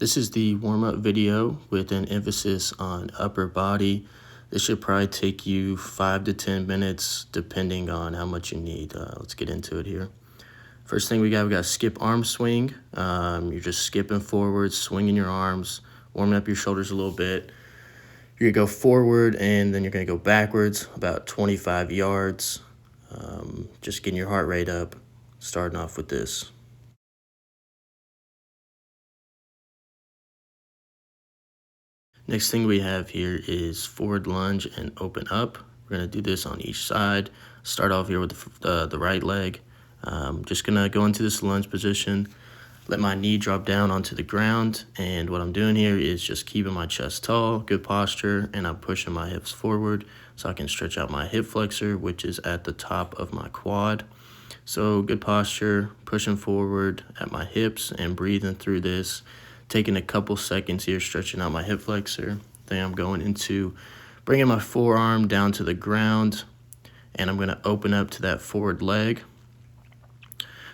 This is the warm-up video with an emphasis on upper body. This should probably take you 5 to 10 minutes depending on how much you need. Let's get into it here. First thing we got skip arm swing. You're just skipping forward, swinging your arms, warming up your shoulders a little bit. You're gonna go forward and then you're gonna go backwards about 25 yards. Just getting your heart rate up, starting off with this. Next thing we have here is forward lunge and open up. We're gonna do this on each side. Start off here with the right leg. Just gonna go into this lunge position, let my knee drop down onto the ground. And what I'm doing here is just keeping my chest tall, good posture, and I'm pushing my hips forward so I can stretch out my hip flexor, which is at the top of my quad. So good posture, pushing forward at my hips and breathing through this. Taking a couple seconds here, stretching out my hip flexor. Then I'm going into bringing my forearm down to the ground, and I'm gonna open up to that forward leg.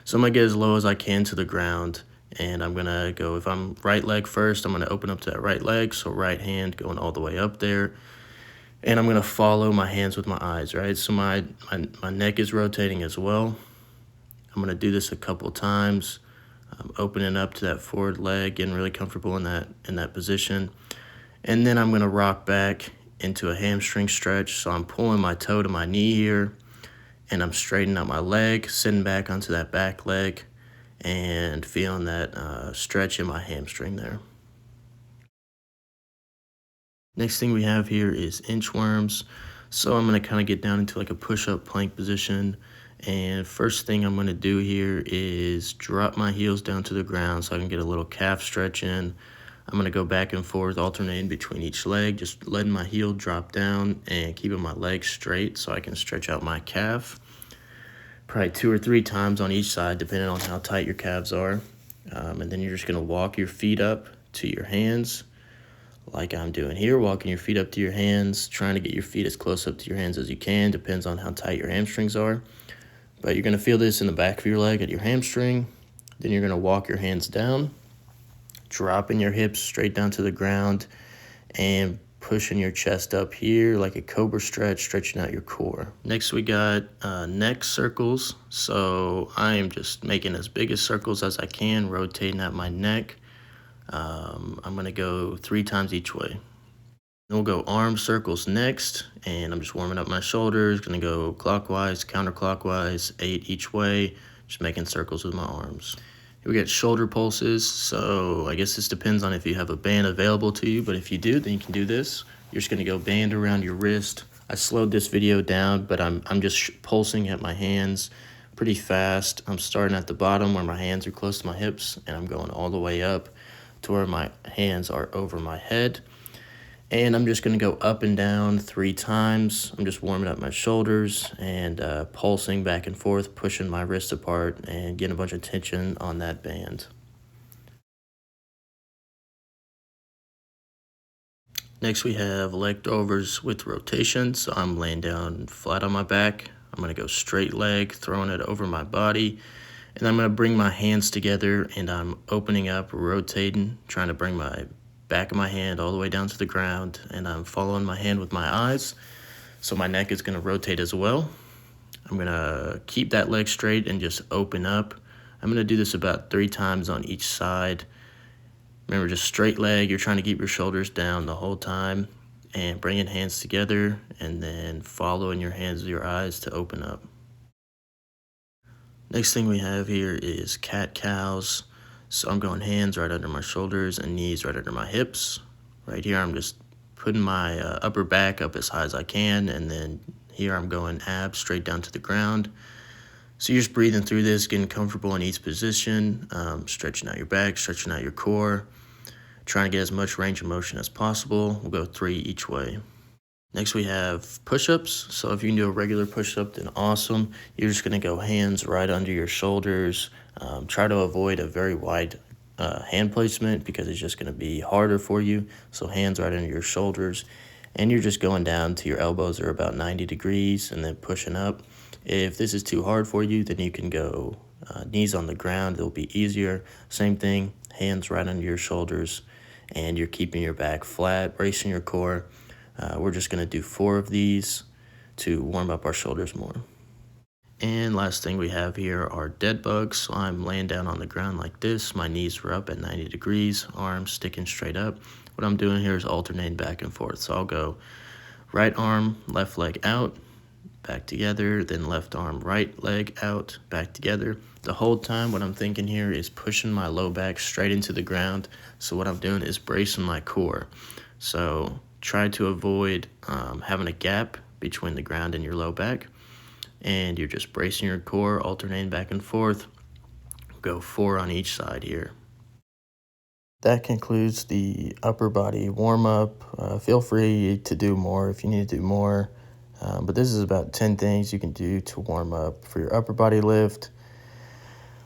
So I'm gonna get as low as I can to the ground, and I'm gonna go, if I'm right leg first, I'm gonna open up to that right leg, so right hand going all the way up there. And I'm gonna follow my hands with my eyes, right? So my neck is rotating as well. I'm gonna do this a couple times. Opening up to that forward leg, getting really comfortable in that position. And then I'm gonna rock back into a hamstring stretch. So I'm pulling my toe to my knee here, and I'm straightening out my leg, sitting back onto that back leg, and feeling that stretch in my hamstring there. Next thing we have here is inchworms. So I'm gonna kind of get down into like a push-up plank position. And first thing I'm gonna do here is drop my heels down to the ground so I can get a little calf stretch in. I'm gonna go back and forth, alternating between each leg, just letting my heel drop down and keeping my legs straight so I can stretch out my calf. Probably 2 or 3 times on each side, depending on how tight your calves are. And then you're just gonna walk your feet up to your hands, like I'm doing here, walking your feet up to your hands, trying to get your feet as close up to your hands as you can, depends on how tight your hamstrings are. But you're gonna feel this in the back of your leg at your hamstring. Then you're gonna walk your hands down, dropping your hips straight down to the ground, and pushing your chest up here like a cobra stretch, stretching out your core. Next we got neck circles. So I am just making as big as circles as I can, rotating at my neck. I'm gonna go 3 times each way. Then we'll go arm circles next, and I'm just warming up my shoulders. Gonna go clockwise, counterclockwise, 8 each way, just making circles with my arms. Here we get shoulder pulses. So I guess this depends on if you have a band available to you, but if you do, then you can do this. You're just gonna go band around your wrist. I slowed this video down, but I'm just pulsing at my hands pretty fast. I'm starting at the bottom where my hands are close to my hips, and I'm going all the way up to where my hands are over my head. And I'm just gonna go up and down 3 times. I'm just warming up my shoulders and pulsing back and forth, pushing my wrists apart and getting a bunch of tension on that band. Next we have leg throwovers with rotation. So I'm laying down flat on my back. I'm gonna go straight leg, throwing it over my body. And I'm gonna bring my hands together, and I'm opening up, rotating, trying to bring my back of my hand all the way down to the ground, and I'm following my hand with my eyes. So my neck is gonna rotate as well. I'm gonna keep that leg straight and just open up. I'm gonna do this about 3 times on each side. Remember, just straight leg, you're trying to keep your shoulders down the whole time, and bringing hands together, and then following your hands with your eyes to open up. Next thing we have here is cat-cows. So I'm going hands right under my shoulders and knees right under my hips. Right here, I'm just putting my upper back up as high as I can, and then here I'm going abs straight down to the ground. So you're just breathing through this, getting comfortable in each position, stretching out your back, stretching out your core, trying to get as much range of motion as possible. We'll go 3 each way. Next we have push-ups. So if you can do a regular push-up, then awesome. You're just gonna go hands right under your shoulders. Try to avoid a very wide hand placement because it's just gonna be harder for you. So hands right under your shoulders, and you're just going down to your elbows are about 90 degrees and then pushing up. If this is too hard for you, then you can go knees on the ground. It'll be easier. Same thing, hands right under your shoulders, and you're keeping your back flat, bracing your core. We're just going to do 4 of these to warm up our shoulders more. And last thing we have here are dead bugs. So I'm laying down on the ground like this. My knees were up at 90 degrees, arms sticking straight up. What I'm doing here is alternating back and forth. So I'll go right arm, left leg out, back together, then left arm, right leg out, back together. The whole time what I'm thinking here is pushing my low back straight into the ground. So what I'm doing is bracing my core. So try to avoid having a gap between the ground and your low back. And you're just bracing your core, alternating back and forth. Go 4 on each side here. That concludes the upper body warm-up. Feel free to do more if you need to do more. But this is about 10 things you can do to warm up for your upper body lift.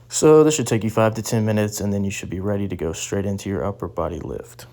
So this should take you 5 to 10 minutes, and then you should be ready to go straight into your upper body lift.